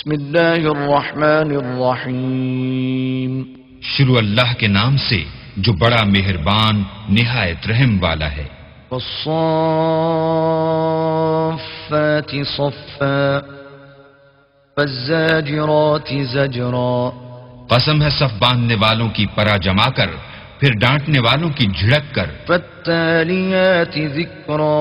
بسم اللہ الرحمن الرحیم شروع اللہ کے نام سے جو بڑا مہربان نہایت رحم والا ہے۔ والصافات صفا فالزاجرات زجرا، قسم ہے صف باندھنے والوں کی پرا جما کر، پھر ڈانٹنے والوں کی جھڑک کر۔ فالتالیات ذکرا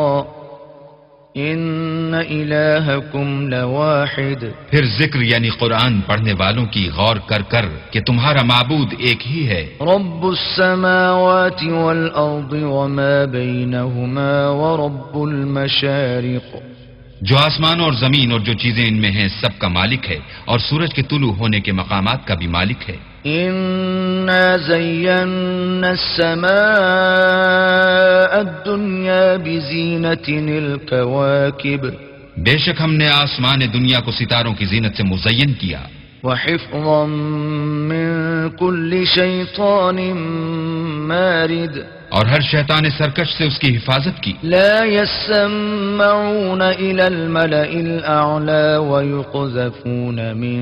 ان الہکم لواحد، پھر ذکر یعنی قرآن پڑھنے والوں کی غور کر کر کہ تمہارا معبود ایک ہی ہے۔ رب السماوات والارض وما بینہما ورب المشارق، جو آسمان اور زمین اور جو چیزیں ان میں ہیں سب کا مالک ہے، اور سورج کے طلوع ہونے کے مقامات کا بھی مالک ہے۔ انا زینا السماء الدنیا بزینة الکواکب، بے شک ہم نے آسمان دنیا کو ستاروں کی زینت سے مزین کیا، وحفظا من کل شیطان مارد، اور ہر شیطان سرکش سے اس کی حفاظت کی۔ لا يسمعون إلى الملأ الأعلى ويقذفون من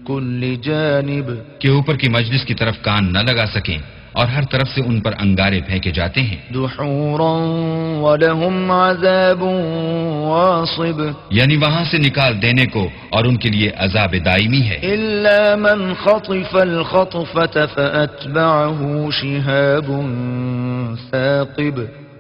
كل جانب، کہ اوپر کی مجلس کی طرف کان نہ لگا سکیں اور ہر طرف سے ان پر انگارے پھینکے جاتے ہیں۔ دحورا ولهم عذاب واصب، یعنی وہاں سے نکال دینے کو اور ان کے لیے عذاب دائمی ہے۔ إلا من خطف الخطفة فأتبعه شهاب ثاقب،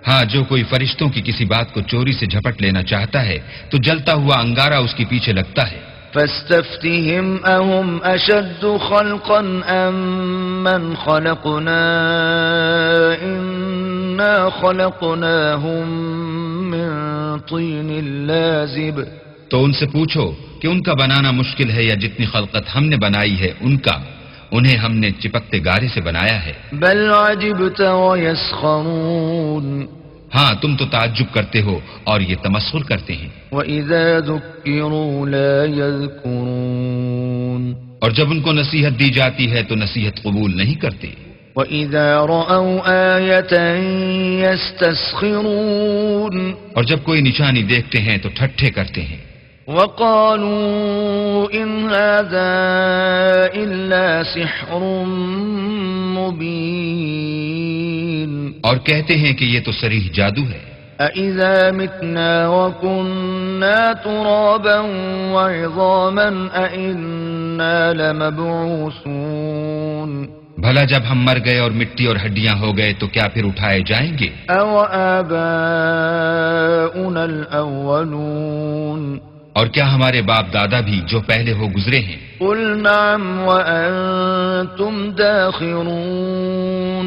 ہاں جو کوئی فرشتوں کی کسی بات کو چوری سے جھپٹ لینا چاہتا ہے تو جلتا ہوا انگارہ اس کے پیچھے لگتا ہے۔ فاستفتهم أهم أشد خلقا أم من خلقنا إنا خلقناهم من طين لازب، تو ان سے پوچھو کہ ان کا بنانا مشکل ہے یا جتنی خلقت ہم نے بنائی ہے ان کا، انہیں ہم نے چپکتے گارے سے بنایا ہے۔ بل عجبت ويسخرون، ہاں تم تو تعجب کرتے ہو اور یہ تمسخر کرتے ہیں۔ وإذا ذكروا لا يذكرون، اور جب ان کو نصیحت دی جاتی ہے تو نصیحت قبول نہیں کرتے۔ وإذا رأوا آية يستسخرون، اور جب کوئی نشانی دیکھتے ہیں تو ٹھٹھے کرتے ہیں۔ وقالوا إن هذا إلا سحر مبين، اور کہتے ہیں کہ یہ تو صریح جادو ہے۔ أإذا متنا وكنا ترابا وعظاما أإنا لمبعوثون، بھلا جب ہم مر گئے اور مٹی اور ہڈیاں ہو گئے تو کیا پھر اٹھائے جائیں گے؟ أو آباؤنا الأولون، اور کیا ہمارے باپ دادا بھی جو پہلے ہو گزرے ہیں؟ قل نعم وأنتم داخرون،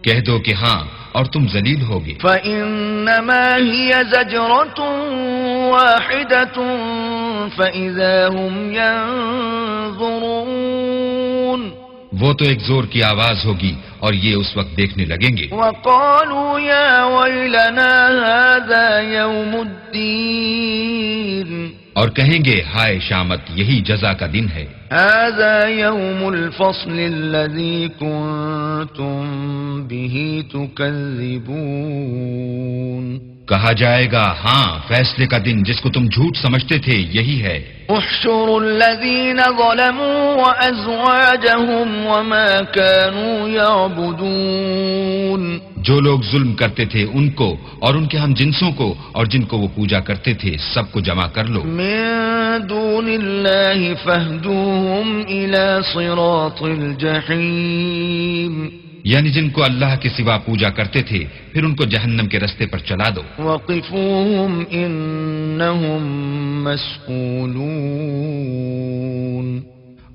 کہہ دو کہ ہاں اور تم ذلیل ہوگے۔ فإنما هي زجرة واحدة فإذا هم ينظرون، وہ تو ایک زور کی آواز ہوگی اور یہ اس وقت دیکھنے لگیں گے۔ وقالوا يا ويلنا هذا يوم الدين، اور کہیں گے ہائے شامت، یہی جزا کا دن ہے۔ هذا يوم الفصل الذي كنتم به تكذبون، کہا جائے گا ہاں فیصلے کا دن جس کو تم جھوٹ سمجھتے تھے یہی ہے۔ احشروا الذين ظلموا وأزواجهم وما كانوا يعبدون، جو لوگ ظلم کرتے تھے ان کو اور ان کے ہم جنسوں کو اور جن کو وہ پوجا کرتے تھے سب کو جمع کر لو۔ من دون الله فاهدوهم إلى صراط الجحيم، یعنی جن کو اللہ کے سوا پوجا کرتے تھے پھر ان کو جہنم کے رستے پر چلا دو۔ وقفوهم إنهم مسئولون،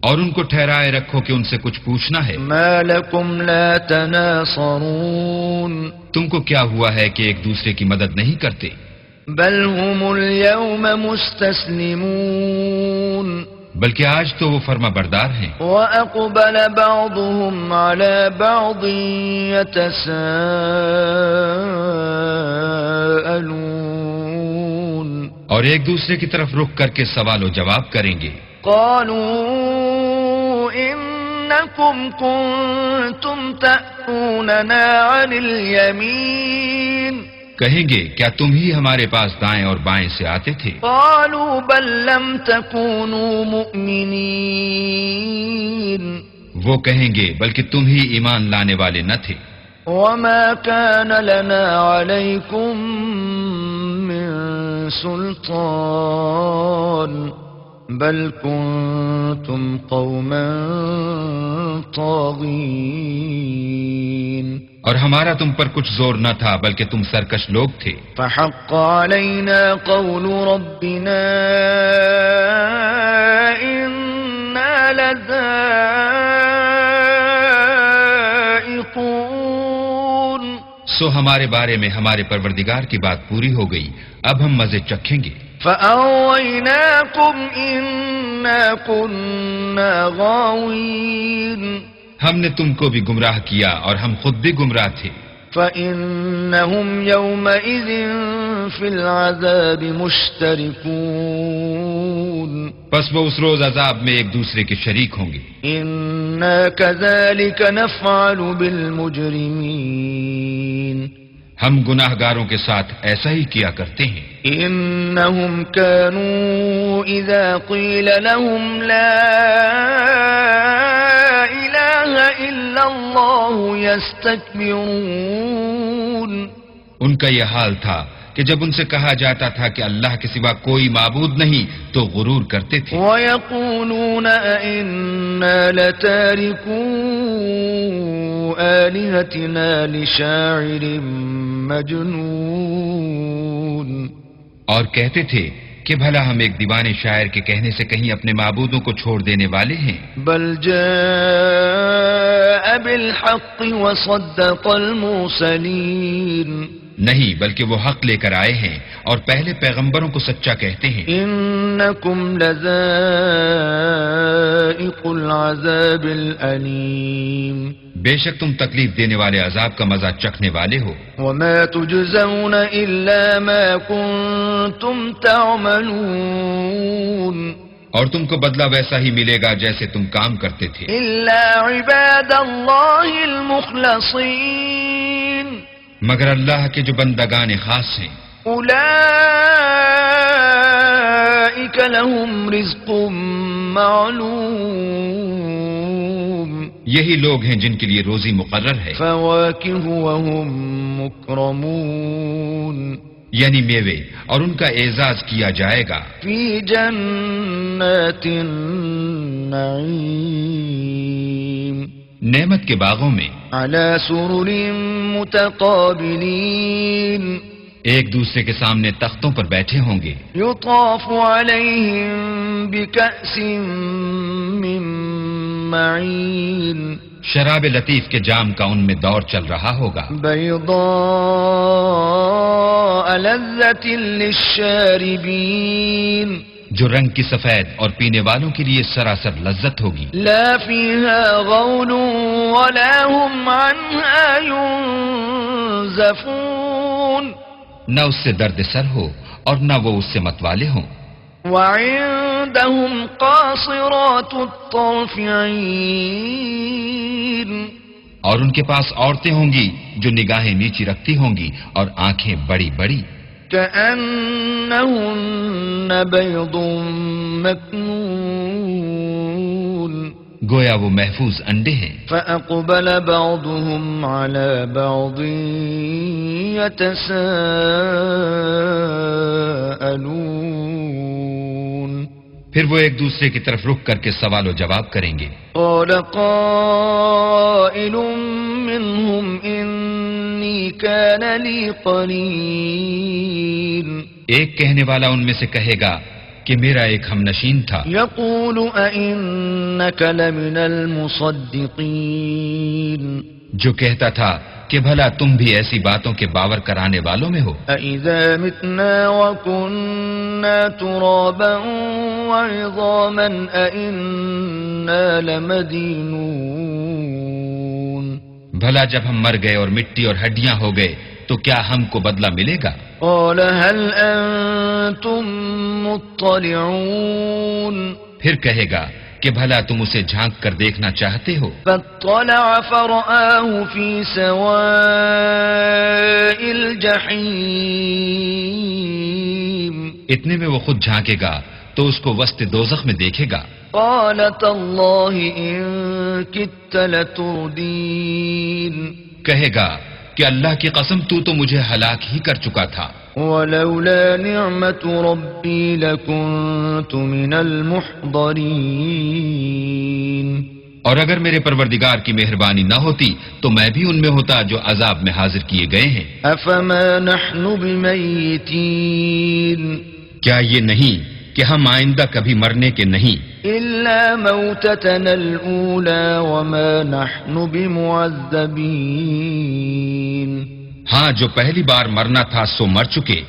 اور ان کو ٹھہرائے رکھو کہ ان سے کچھ پوچھنا ہے۔ ما لكم لا تناصرون، تم کو کیا ہوا ہے کہ ایک دوسرے کی مدد نہیں کرتے؟ بل هم اليوم مستسلمون، بلکہ آج تو وہ فرما بردار ہیں۔ وأقبل بعضهم على بعض يتساءلون، اور ایک دوسرے کی طرف رخ کر کے سوال و جواب کریں گے۔ قالوا إنكم كنتم تأتوننا عن اليمين، کہیں گے کیا تم ہی ہمارے پاس دائیں اور بائیں سے آتے تھے؟ قالوا بل لم تكونوا مؤمنين وہ کہیں گے بلکہ تم ہی ایمان لانے والے نہ تھے۔ وما كان لنا عليكم من سلطان بل كنتم قوما طاغين اور ہمارا تم پر کچھ زور نہ تھا بلکہ تم سرکش لوگ تھے۔ فحق علينا قول ربنا إنا لذائقون سو ہمارے بارے میں ہمارے پروردگار کی بات پوری ہو گئی، اب ہم مزے چکھیں گے۔ فأغويناكم إنا كنا غاوين ہم نے تم کو بھی گمراہ کیا اور ہم خود بھی گمراہ تھے۔ فإنهم يومئذ في العذاب مشتركون پس وہ اس روز عذاب میں ایک دوسرے کے شریک ہوں گے۔ إنا كذلك نفعل بالمجرمين ہم گناہ گاروں کے ساتھ ایسا ہی کیا کرتے ہیں۔ إنهم كانوا إذا قيل لهم لا إله إلا الله يستكبرون ان کا یہ حال تھا کہ جب ان سے کہا جاتا تھا کہ اللہ کے سوا کوئی معبود نہیں تو غرور کرتے تھے۔ وَيَقُولُونَ أَإِنَّا لَتَارِكُو آلِهَتِنَا لِشَاعِرٍ مَجْنُونَ اور کہتے تھے کہ بھلا ہم ایک دیوانے شاعر کے کہنے سے کہیں اپنے معبودوں کو چھوڑ دینے والے ہیں۔ بل جاء بالحق وصدق المرسلین نہیں بلکہ وہ حق لے کر آئے ہیں اور پہلے پیغمبروں کو سچا کہتے ہیں۔ انکم لذائق العذاب الالیم بے شک تم تکلیف دینے والے عذاب کا مزہ چکھنے والے ہو۔ وما تجزون الا ما کنتم تعملون اور تم کو بدلہ ویسا ہی ملے گا جیسے تم کام کرتے تھے۔ الا عباد اللہ المخلصین مگر اللہ کے جو بندگان خاص ہیں، اولئک لهم رزق معلوم یہی لوگ ہیں جن کے لیے روزی مقرر ہے، فواکہ وهم مکرمون یعنی میوے، اور ان کا اعزاز کیا جائے گا فی جنات النعیم نعمت کے باغوں میں، علی سرر متقابلین ایک دوسرے کے سامنے تختوں پر بیٹھے ہوں گے۔ یطاف علیہم بکأس من معین شراب لطیف کے جام کا ان میں دور چل رہا ہوگا، بیضاء لذۃ للشاربین جو رنگ کی سفید اور پینے والوں کے لیے سراسر لذت ہوگی۔ لا فیہا غول ولا هم عنہا ینزفون نہ اس سے درد سر ہو اور نہ وہ اس سے متوالے ہوں۔ وعندهم قاصرات الطرف عین اور ان کے پاس عورتیں ہوں گی جو نگاہیں نیچی رکھتی ہوں گی اور آنکھیں بڑی بڑی، كأنهن بيض مكنون گویا وہ محفوظ انڈے ہیں۔ فأقبل بعضهم على بعض يتساءلون پھر وہ ایک دوسرے کی طرف رخ کر کے سوال و جواب کریں گے۔ قال قائل منهم إني كان لي قرين ایک کہنے والا ان میں سے کہے گا کہ میرا ایک ہم نشین تھا، يقول أئنك لمن المصدقين جو کہتا تھا کہ بھلا تم بھی ایسی باتوں کے باور کرانے والوں میں ہو۔ أإذا متنا وكنا ترابا وعظاما أإنا لمدينون بھلا جب ہم مر گئے اور مٹی اور ہڈیاں ہو گئے تو کیا ہم کو بدلہ ملے گا؟ قال هل أنتم مطلعون پھر کہے گا کہ بھلا تم اسے جھانک کر دیکھنا چاہتے ہو؟ فاطلع فرآه في سواء الجحيم اتنے میں وہ خود جھانکے گا تو اس کو وسط دوزخ میں دیکھے گا. قال تالله إن كدت لتردين کہے گا کہ اللہ کی قسم تو مجھے ہلاک ہی کر چکا تھا. ولولا نعمة ربي لكنت من المحضرين اور اگر میرے پروردگار کی مہربانی نہ ہوتی تو میں بھی ان میں ہوتا جو عذاب میں حاضر کیے گئے ہیں. أفما نحن بميتين کیا یہ نہیں کہ ہم آئندہ کبھی مرنے کے نہیں؟ إلا موتتنا الأولى وما نحن بمعذبين ہاں جو پہلی بار مرنا تھا سو مر چکے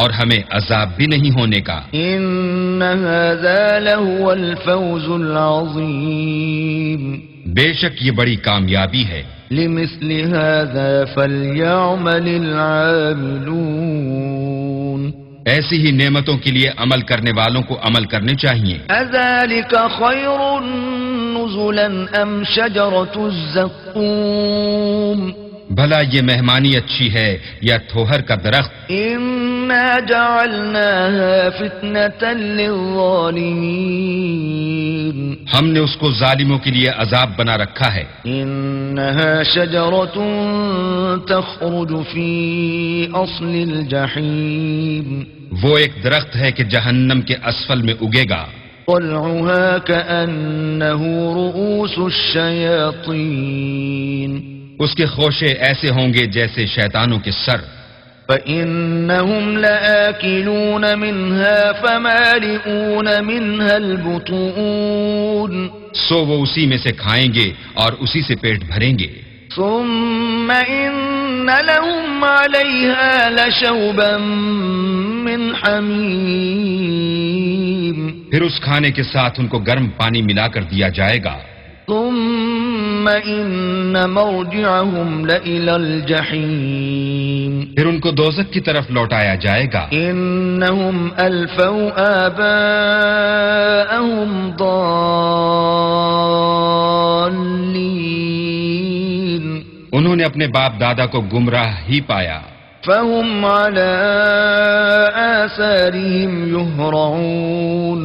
اور ہمیں عذاب بھی نہیں ہونے کا. إن هذا لهو الفوز العظيم بے شک یہ بڑی کامیابی ہے. لمثل هذا فليعمل العاملون ایسی ہی نعمتوں کے لیے عمل کرنے والوں کو عمل کرنے چاہیے. أذلك خير نزلا أم شجرة الزقوم بھلا یہ مہمانی اچھی ہے یا تھوہر کا درخت؟ إنا جعلناها فتنة للظالمين ہم نے اس کو ظالموں کے لیے عذاب بنا رکھا ہے. إنها شجرة تخرج في أصل الجحيم وہ ایک درخت ہے کہ جہنم کے اسفل میں اگے گا. طلعها كأنه رؤوس الشياطين اس کے خوشے ایسے ہوں گے جیسے شیطانوں کے سر. فإنهم لآكلون منها فمالئون منها البطون سو وہ اسی میں سے کھائیں گے اور اسی سے پیٹ بھریں گے. ثم إن لهم عليها لشوبا من حميم پھر اس کھانے کے ساتھ ان کو گرم پانی ملا کر دیا جائے گا. ثم إن مرجعهم لإلى الجحيم پھر ان کو دوزخ کی طرف لوٹایا جائے گا. إنهم ألفوا آباءهم ضالين انہوں نے اپنے باپ دادا کو گمراہ ہی پایا. فهم على آثارهم يهرعون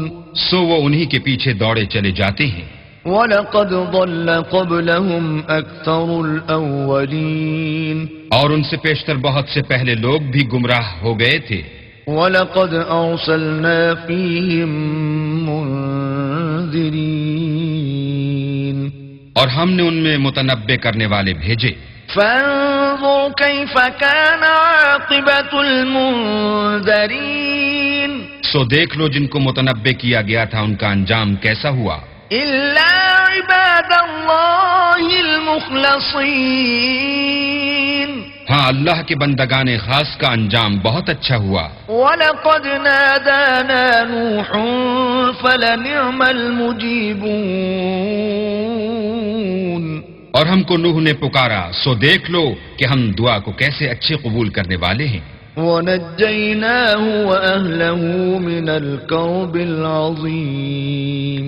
سو وہ انہی کے پیچھے دوڑے چلے جاتے ہیں. وَلَقَدْ ضَلَّ قَبْلَهُمْ أَكْثَرُ الْأَوَّلِينَ اور ان سے پیشتر بہت سے پہلے لوگ بھی گمراہ ہو گئے تھے. وَلَقَدْ أَرْسَلْنَا فِيهِمْ مُنذِرِينَ اور ہم نے ان میں متنبع کرنے والے بھیجے. فَانظُرْ كَيْفَ كَانَ عَاقِبَةُ الْمُنذَرِينَ سو دیکھ لو جن کو متنبع کیا گیا تھا ان کا انجام کیسا ہوا. إِلَّا عِبَادَ اللَّهِ الْمُخْلَصِينَ ہاں اللہ کے بندگان خاص کا انجام بہت اچھا ہوا. وَلَقَدْ نَادَانَا نُوحٌ فَلَنِعْمَ الْمُجِيبُونَ اور ہم کو نوح نے پکارا سو دیکھ لو کہ ہم دعا کو کیسے اچھے قبول کرنے والے ہیں. وَنَجَّيْنَاهُ وَأَهْلَهُ مِنَ الْكَرْبِ الْعَظِيمِ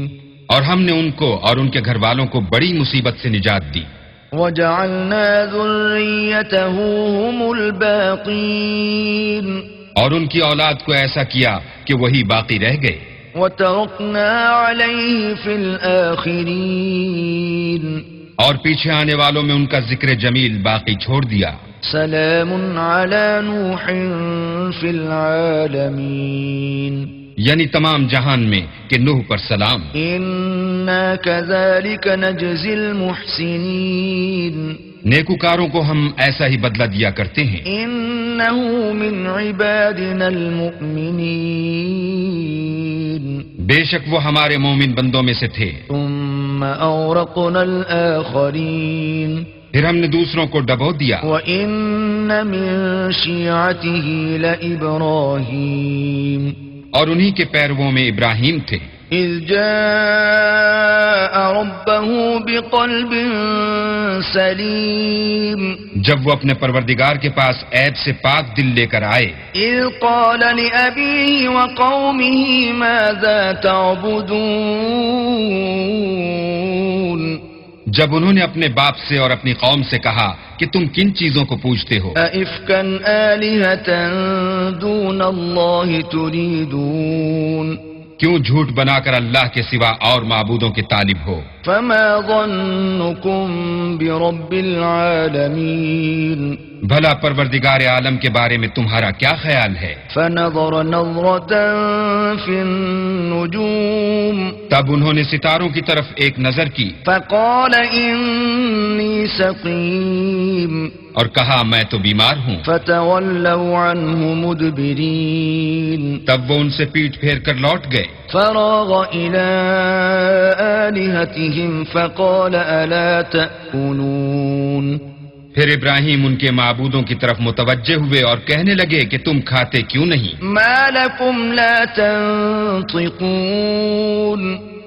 اور ہم نے ان کو اور ان کے گھر والوں کو بڑی مصیبت سے نجات دی. وَجَعَلْنَا ذُرِّيَّتَهُ هُمُ الْبَاقِينَ اور ان کی اولاد کو ایسا کیا کہ وہی باقی رہ گئے. وَتَرَكْنَا عَلَيْهِ فِي الْآخِرِينَ اور پیچھے آنے والوں میں ان کا ذکر جمیل باقی چھوڑ دیا. سلام علی نوح فی العالمین یعنی تمام جہان میں کہ نوح پر سلام. انا کذالک نجزی المحسنین نیکوکاروں کو ہم ایسا ہی بدلہ دیا کرتے ہیں. انہ من عبادنا المؤمنین بے شک وہ ہمارے مومن بندوں میں سے تھے. ثم اورقنا الاخرین پھر ہم نے دوسروں کو ڈبو دیا. وَإِنَّ مِن شِيعَتِهِ لَإِبْرَاهِيمَ اور انہی کے پیرووں میں ابراہیم تھے. إذ جاء ربه بقلب سليم جب وہ اپنے پروردگار کے پاس عیب سے پاک دل لے کر آئے. إذ قال لأبيه وقومه ماذا تعبدون جب انہوں نے اپنے باپ سے اور اپنی قوم سے کہا کہ تم کن چیزوں کو پوجتے ہو؟ أئفكا آلهة دون الله تريدون کیوں جھوٹ بنا کر اللہ کے سوا اور معبودوں کے طالب ہو؟ فما ظنكم برب العالمين بھلا پروردگار عالم کے بارے میں تمہارا کیا خیال ہے؟ فنظر نظرة في النجوم تب انہوں نے ستاروں کی طرف ایک نظر کی فقال إني سقيم اور کہا میں تو بیمار ہوں. فتولوا عنه مدبرين تب وہ ان سے پیٹھ پھیر کر لوٹ گئے. فراغ إلى آلهتهم فقال ألا تأكلون پھر ابراہیم ان کے معبودوں کی طرف متوجہ ہوئے اور کہنے لگے کہ تم کھاتے کیوں نہیں؟ ما لكم لا تنطقون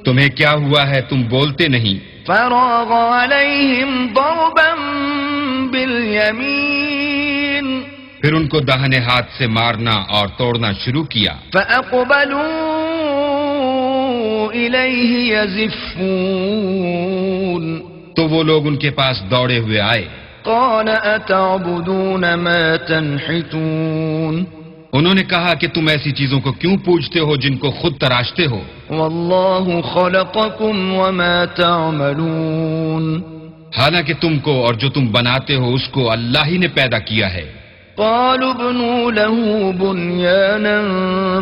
تمہیں کیا ہوا ہے تم بولتے نہیں؟ فراغ عليهم ضربا باليمين پھر ان کو داہنے ہاتھ سے مارنا اور توڑنا شروع کیا. فأقبلوا إليه يزفون تو وہ لوگ ان کے پاس دوڑے ہوئے آئے. قال أتعبدون ما تنحتون انہوں نے کہا کہ تم ایسی چیزوں کو کیوں پوجتے ہو جن کو خود تراشتے ہو؟ والله خلقكم وما تعملون حالانکہ تم کو اور جو تم بناتے ہو اس کو اللہ ہی نے پیدا کیا ہے. قالوا ابنوا له بنيانا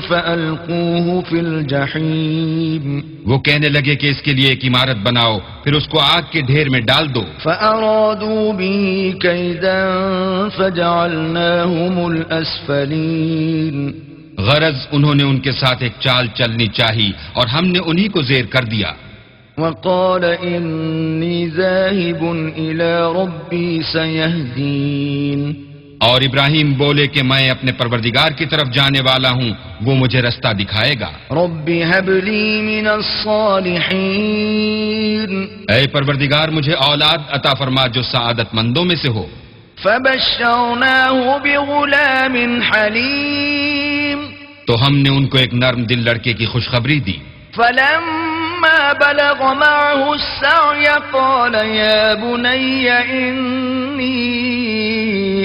فألقوه في الجحيم وہ کہنے لگے کہ اس کے لیے ایک عمارت بناؤ پھر اس کو آگ کے ڈھیر میں ڈال دو. فأرادوا به كيدا فجعلناهم الأسفلين غرض انہوں نے ان کے ساتھ ایک چال چلنی چاہی اور ہم نے انہی کو زیر کر دیا. وقال إني ذاهب إلى ربي سيهدين اور ابراہیم بولے کہ میں اپنے پروردگار کی طرف جانے والا ہوں، وہ مجھے رستہ دکھائے گا. رب هب لي من الصالحين اے پروردگار مجھے اولاد عطا فرما جو سعادت مندوں میں سے ہو. فبشرناه بغلام حليم تو ہم نے ان کو ایک نرم دل لڑکے کی خوشخبری دی. فلما بلغ معه السعي قال يا بني إني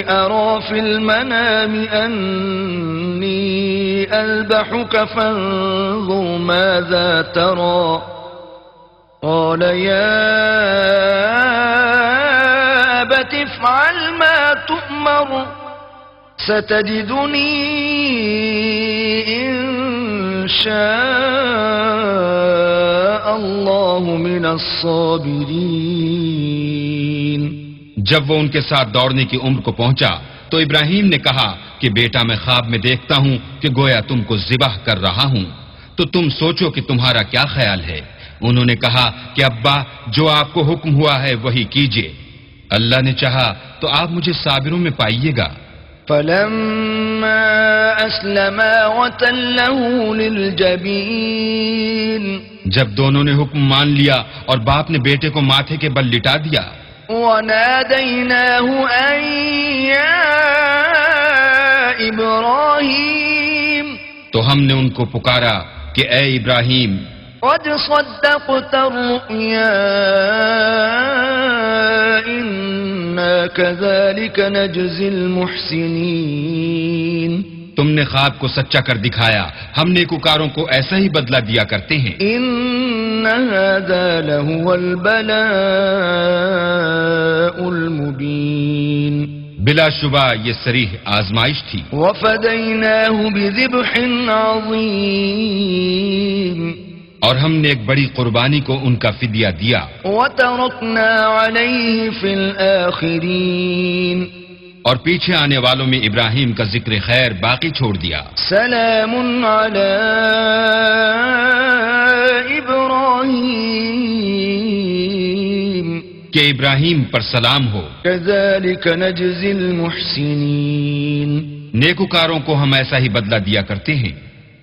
أرى في المنام أني أذبحك فانظر ماذا ترى قال يا أبت افعل ما تؤمر ستجدني إن شاء الله من الصابرين جب وہ ان کے ساتھ دوڑنے کی عمر کو پہنچا تو ابراہیم نے کہا کہ بیٹا میں خواب میں دیکھتا ہوں کہ گویا تم کو ذبح کر رہا ہوں، تو تم سوچو کہ تمہارا کیا خیال ہے؟ انہوں نے کہا کہ ابا جو آپ کو حکم ہوا ہے وہی کیجیے، اللہ نے چاہا تو آپ مجھے صابروں میں پائیے گا. فلما أسلما وتله للجبين جب دونوں نے حکم مان لیا اور باپ نے بیٹے کو ماتھے کے بل لٹا دیا وناديناه أن يا إبراهيم تو ہم نے ان کو پکارا کہ اے ابراہیم قد صدقت الرؤيا إنا كذلك نجزي المحسنين تم نے خواب کو سچا کر دکھایا، ہم نیکوکاروں کو ایسا ہی بدلہ دیا کرتے ہیں. إن هذا لهو البلاء المبين بلا شبہ یہ صریح آزمائش تھی. وفديناه بذبح عظيم اور ہم نے ایک بڑی قربانی کو ان کا فدیہ دیا. وتركنا عليه في الآخرين اور پیچھے آنے والوں میں ابراہیم کا ذکر خیر باقی چھوڑ دیا. سلام على إبراهيم کہ ابراہیم پر سلام ہو. كذلك نجزي المحسنين نیکوکاروں کو ہم ایسا ہی بدلہ دیا کرتے ہیں.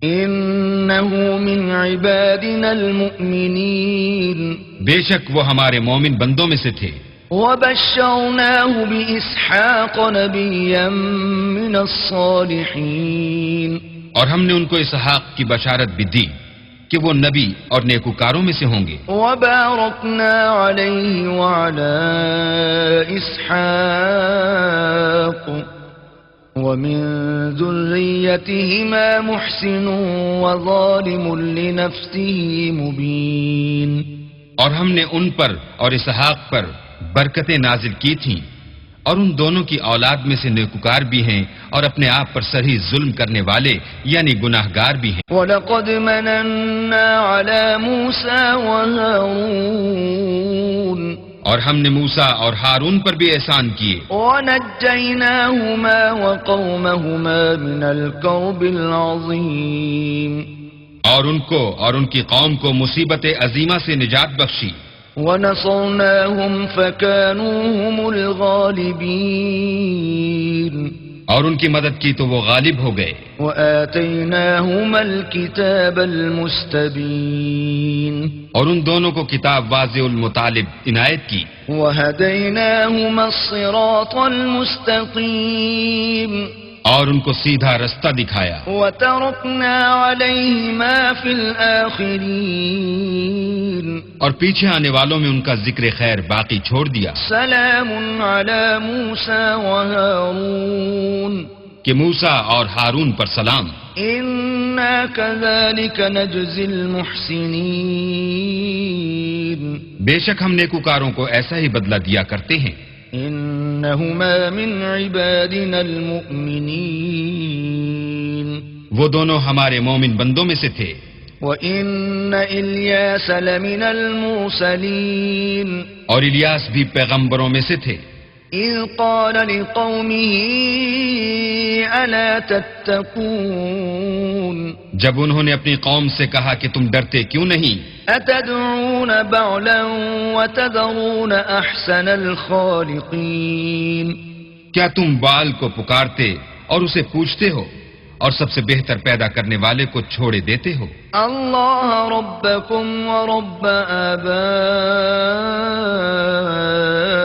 إن إنه من عبادنا المؤمنين بے شک وہ ہمارے مومن بندوں میں سے تھے، وبشرناه بإسحاق نبيا من الصالحين اور ہم نے ان کو اسحاق کی بشارت بھی دی کہ وہ نبی اور نیکوکاروں میں سے ہوں گے، وباركنا عليه وعلى إسحاق ومن ذريتهما محسن وظالم لنفسه مبين اور ہم نے ان پر اور اسحاق پر برکتیں نازل کی تھیں، اور ان دونوں کی اولاد میں سے نیکوکار بھی ہیں اور اپنے آپ پر صحیح ظلم کرنے والے یعنی گناہگار بھی ہیں۔ وَلَقَدْ مَنَنَّا عَلَى مُوسَى وَهَارُونَ اور ہم نے موسیٰ اور ہارون پر بھی احسان کیے، وَنَجَّيْنَاهُمَا وَقَوْمَهُمَا مِنَ الْكَرْبِ الْعَظِيمِ اور ان کو اور ان کی قوم کو مصیبت عظیمہ سے نجات بخشی، وَنَصَرْنَاهُمْ فَكَانُوا هُمُ الْغَالِبِينَ اور ان کی مدد کی تو وہ غالب ہو گئے، وَآتَيْنَاهُمَا الْكِتَابَ الْمُسْتَبِينَ اور ان دونوں کو کتاب واضح المطالب عنایت کی، وَهَدَيْنَاهُمَا الصِّرَاطَ الْمُسْتَقِيمَ اور ان کو سیدھا رستہ دکھایا، وَتَرَكْنَا عَلَيْهِمَا فِي الْآخِرِينَ اور پیچھے آنے والوں میں ان کا ذکر خیر باقی چھوڑ دیا، سلام علی موسیٰ وہارون کہ موسیٰ اور ہارون پر سلام، انا کذالک نجزی المحسنین بے شک ہم نیکوکاروں کو ایسا ہی بدلہ دیا کرتے ہیں، انہما من عبادنا المؤمنین وہ دونوں ہمارے مومن بندوں میں سے تھے، وَإِنَّ إِلْيَاسَ لَمِنَ الْمُرْسَلِينَ اور الیاس بھی پیغمبروں میں سے تھے، إِذْ قَالَ لِقَوْمِهِ أَلَا تَتَّقُونَ جب انہوں نے اپنی قوم سے کہا کہ تم ڈرتے کیوں نہیں، أَتَدْعُونَ بَعْلًا وَتَذَرُونَ أَحْسَنَ الْخَالِقِينَ کیا تم بال کو پکارتے اور اسے پوچھتے ہو اور سب سے بہتر پیدا کرنے والے کو چھوڑے دیتے ہو، اللہ ربکم ورب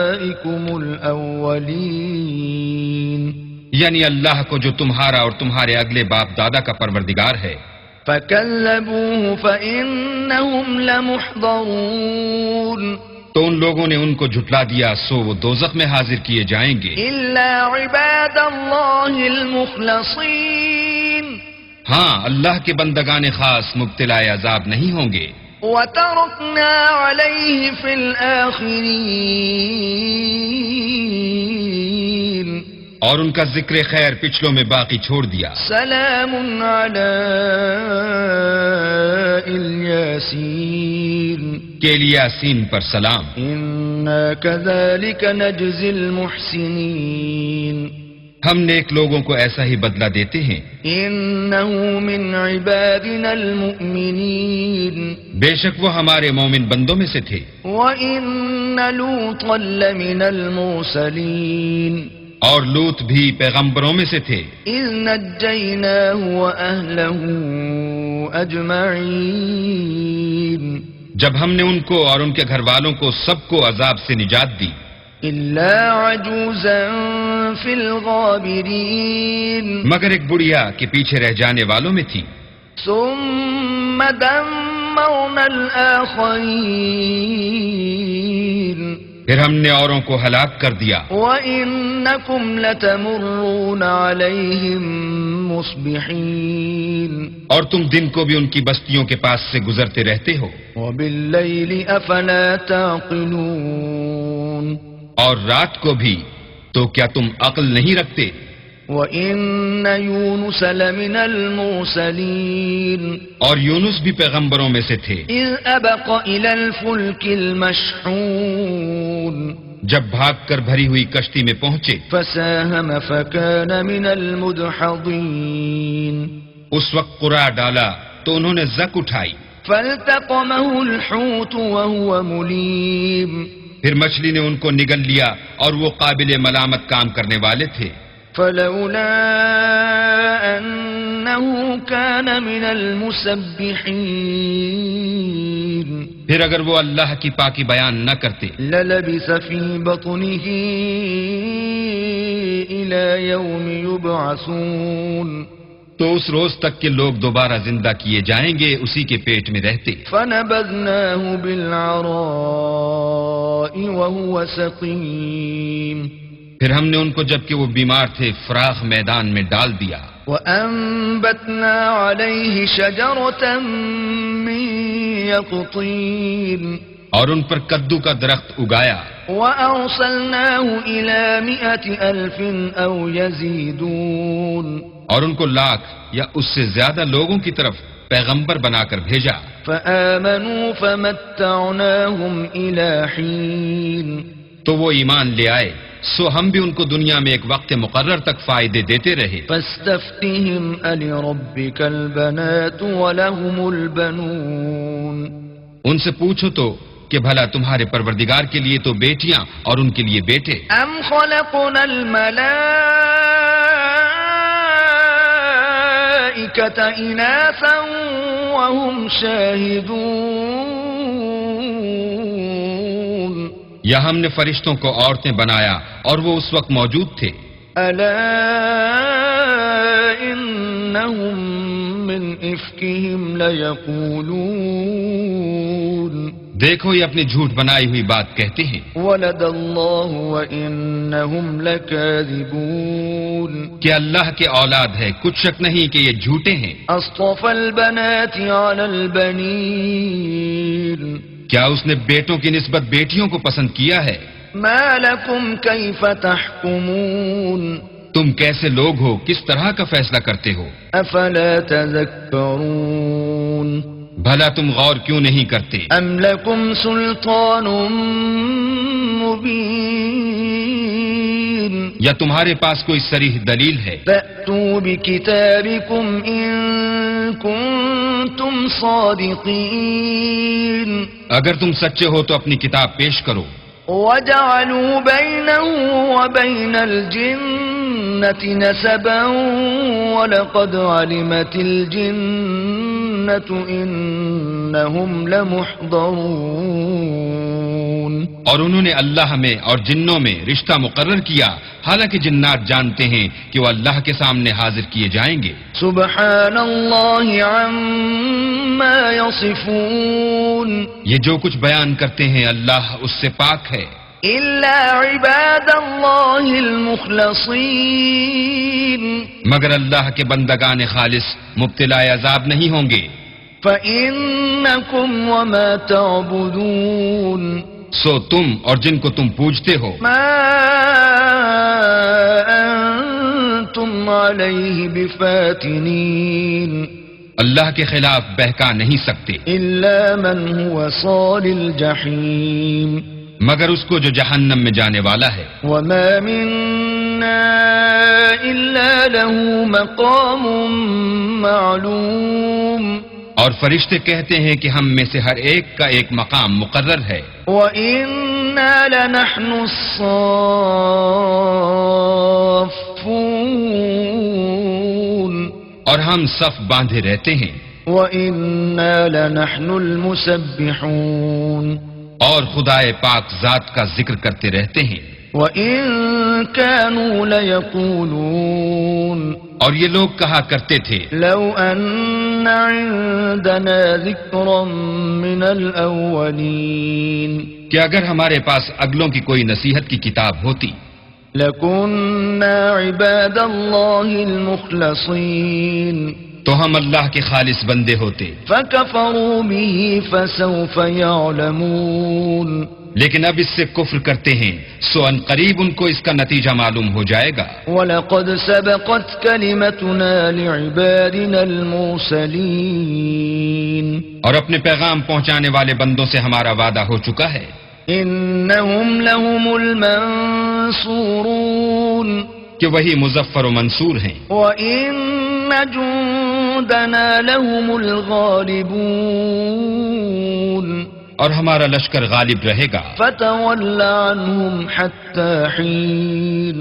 آبائکم الاولین یعنی اللہ کو جو تمہارا اور تمہارے اگلے باپ دادا کا پروردگار ہے، فکذبوہ فإنہم لمحضرون تو ان لوگوں نے ان کو جھٹلا دیا سو وہ دوزخ میں حاضر کیے جائیں گے، الا عباد اللہ المخلصین ہاں اللہ کے بندگان خاص مبتلا عذاب نہیں ہوں گے، وَتَرَكْنَا عَلَيْهِ فِي الْآخِرِينَ اور ان کا ذکر خیر پچھلوں میں باقی چھوڑ دیا، سلام علی الیاسین کہ الیاسین پر سلام، انا کذالک نجزی المحسنین ہم نیک لوگوں کو ایسا ہی بدلہ دیتے ہیں، انہ من عبادنا المؤمنین بے شک وہ ہمارے مومن بندوں میں سے تھے، وَإِنَّ لُوطًا لَمِنَ الْمُرْسَلِينَ اور لوط بھی پیغمبروں میں سے تھے، إِذْ نَجَّيْنَاهُ وَأَهْلَهُ أَجْمَعِينَ جب ہم نے ان کو اور ان کے گھر والوں کو سب کو عذاب سے نجات دی، إِلَّا عَجُوزًا فِي الْغَابِرِينَ مگر ایک بڑھیا کے پیچھے رہ جانے والوں میں تھی، ثُمَّ دَمَّرْنَا الْآخَرِينَ پھر ہم نے اوروں کو ہلاک کر دیا، وَإِنَّكُمْ لَتَمُرُّونَ عَلَيْهِمْ مُصْبِحِينَ اور تم دن کو بھی ان کی بستیوں کے پاس سے گزرتے رہتے ہو، وَبِاللَّيْلِ أَفَلَا تَعْقِلُونَ اور رات کو بھی، تو کیا تم عقل نہیں رکھتے؟ وَإِنَّ يُونُسَ لَمِنَ الْمُرْسَلِينَ اور یونس بھی پیغمبروں میں سے تھے، إِذْ أَبَقَ إِلَى الْفُلْكِ الْمَشْحُونِ جب بھاگ کر بھری ہوئی کشتی میں پہنچے، فَسَاهَمَ فَكَانَ مِنَ الْمُدْحَضِينَ اس وقت قرع ڈالا تو انہوں نے زک اٹھائی، فَالْتَقَمَهُ الْحُوتُ وَهُوَ مُلِيمٌ پھر مچھلی نے ان کو نگل لیا اور وہ قابل ملامت کام کرنے والے تھے، فَلَوْلَا أَنَّهُ إنه كان من المسبحين پھر اگر وہ اللہ کی پاکی بیان نہ کرتے للبث في بطنه إلى يوم يبعثون تو اس روز تک کہ لوگ دوبارہ زندہ کیے جائیں گے اسی کے پیٹ میں رہتے. فنبذناه بالعراء وهو سقيم پھر ہم نے ان کو جبکہ وہ بیمار تھے فراخ میدان میں ڈال دیا. وأنبتنا عليه شجرة من يقطين اور ان پر کدو کا درخت اگایا. وأرسلناه إلى 100,000 أو يزيدون اور ان کو لاکھ یا اس سے زیادہ لوگوں کی طرف پیغمبر بنا کر بھیجا. فآمنوا فمتعناهم إلى حين تو وہ ایمان لے آئے سو ہم بھی ان کو دنیا میں ایک وقت مقرر تک فائدے دیتے رہے. فاستفتهم ألربك البنات ولهم البنون ان سے پوچھو تو کہ بھلا تمہارے پروردگار کے لیے تو بیٹیاں اور ان کے لیے بیٹے. أم خلقنا الملائكة إناثا وهم شاهدون یا ہم نے فرشتوں کو عورتیں بنایا اور وہ اس وقت موجود تھے. ألا إنهم من إفكهم ليقولون دیکھو یہ اپنی جھوٹ بنائی ہوئی بات کہتے ہیں. ولد الله وإنهم لكاذبون کہ اللہ کے اولاد ہے کچھ شک نہیں کہ یہ جھوٹے ہیں. أصطفى البنات على البنين کیا اس نے بیٹوں کی نسبت بیٹیوں کو پسند کیا ہے؟ ما لكم كيف تحكمون تم کیسے لوگ ہو کس طرح کا فیصلہ کرتے ہو؟ أفلا تذكرون بھلا تم غور کیوں نہیں کرتے؟ أم لكم سلطان مبين یا تمہارے پاس کوئی صریح دلیل ہے؟ فأتوا بكتابكم إن كنتم صادقين اگر تم سچے ہو تو اپنی کتاب پیش کرو. وجعلوا بينه وبين الجنة نسبا ولقد علمت الجنة إنهم لمحضرون اور انہوں نے اللہ میں اور جنوں میں رشتہ مقرر کیا حالانکہ جنات جانتے ہیں کہ وہ اللہ کے سامنے حاضر کیے جائیں گے. سبحان الله عما يصفون یہ جو کچھ بیان کرتے ہیں اللہ اس سے پاک ہے إلا عباد الله المخلصين مگر اللہ کے بندگان خالص مبتلا عذاب نہیں ہوں گے. فإنكم وما تعبدون سو تم اور جن کو تم پوجتے ہو ما أنتم عليه بفاتنين اللہ کے خلاف بہکا نہیں سکتے إلا من هو صال الجحيم مگر اس کو جو جہنم میں جانے والا ہے. وما منا إلا له مقام معلوم اور فرشتے کہتے ہیں کہ ہم میں سے ہر ایک کا ایک مقام مقرر ہے. وَإِنَّا لَنَحْنُ الصَّافُّونَ اور ہم صف باندھے رہتے ہیں. وَإِنَّا لَنَحْنُ الْمُسَبِّحُونَ اور خدائے پاک ذات کا ذکر کرتے رہتے ہیں. وَإِن كَانُوا لَيَقُولُونَ اور یہ لوگ کہا کرتے تھے لو أن عندنا ذكرا من الأولين کہ اگر ہمارے پاس اگلوں کی کوئی نصیحت کی کتاب ہوتی لكنا عباد الله المخلصين تو ہم اللہ کے خالص بندے ہوتے. فكفروا به فسوف يعلمون لیکن اب اس سے کفر کرتے ہیں سو ان قریب ان کو اس کا نتیجہ معلوم ہو جائے گا. وَلَقَدْ سَبَقَتْ كَلِمَتُنَا لِعِبَادِنَا الْمُرْسَلِينَ اور اپنے پیغام پہنچانے والے بندوں سے ہمارا وعدہ ہو چکا ہے. إِنَّهُمْ لَهُمُ الْمَنصُورُونَ کہ وہی مظفر و منصور ہیں. وَإِنَّ جُندَنَا لَهُمُ الْغَالِبُونَ اور ہمارا لشکر غالب رہے گا. فَتَوَلَّ عَنْهُمْ حَتَّى حِينٍ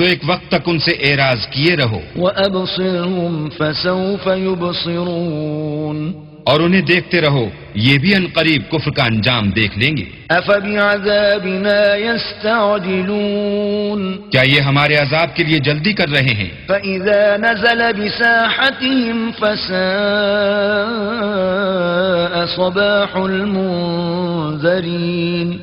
تو ایک وقت تک ان سے اعراض کیے رہو وأبصرهم فسوف يبصرون اور انہیں دیکھتے رہو، یہ بھی ان قریب کفر کا انجام دیکھ لیں گے۔ أفبعذابنا يستعجلون کیا یہ ہمارے عذاب کے لیے جلدی کر رہے ہیں؟ فإذا نزل بساحتهم فساء صباح المنذرين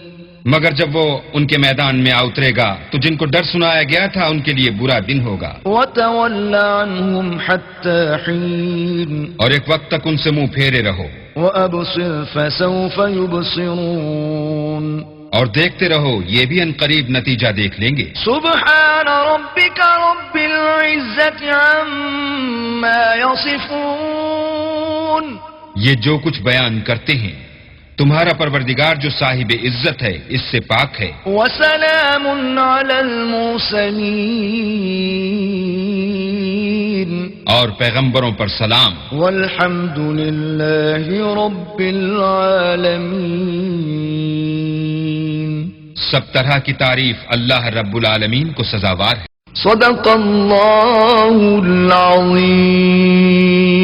مگر جب وہ ان کے میدان میں آ اترے گا تو جن کو ڈر سنایا گیا تھا ان کے لیے برا دن ہوگا۔ وتول عنهم حتى حين اور ایک وقت تک ان سے منہ پھیرے رہو وأبصر فسوف يبصرون اور دیکھتے رہو، یہ بھی ان قریب نتیجہ دیکھ لیں گے۔ سبحان ربك رب العزة عما يصفون یہ جو کچھ بیان کرتے ہیں، تمہارا پروردگار جو صاحب عزت ہے اس سے پاک ہے۔ وسلام على المرسلين اور پیغمبروں پر سلام، والحمد لله رب العالمين۔ سب طرح کی تعریف اللہ رب العالمین کو سزاوار ہے۔ صدق الله العظيم۔